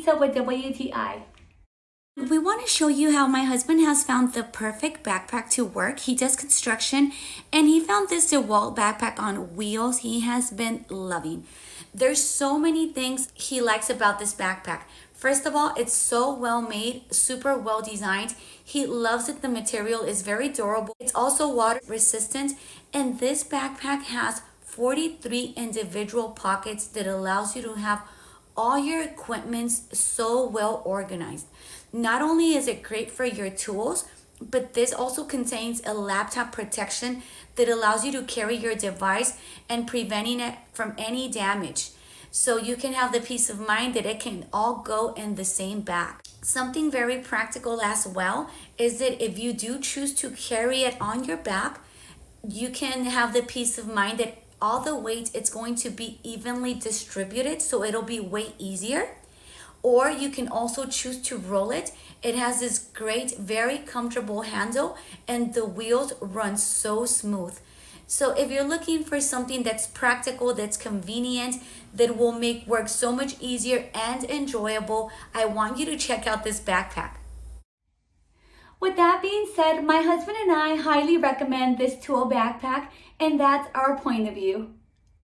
pizza with WTI. We want to show you how my husband has found the perfect backpack to work. He does construction and he found this DEWALT backpack on wheels he has been loving. There's so many things he likes about this backpack. First of all, it's so well made, super well designed. He loves it. The material is very durable. It's also water resistant, and this backpack has 43 individual pockets that allows you to have all your equipments so well organized. Not only is it great for your tools, but this also contains a laptop protection that allows you to carry your device and preventing it from any damage. So you can have the peace of mind that it can all go in the same bag. Something very practical as well is that if you do choose to carry it on your back, you can have the peace of mind that all the weight it's going to be evenly distributed, so it'll be way easier. Or you can also choose to roll it. It has this great, very comfortable handle, and the wheels run so smooth. So if you're looking for something that's practical, that's convenient, that will make work so much easier and enjoyable, I want you to check out this backpack. With that being said, my husband and I highly recommend this tool backpack, and that's our point of view.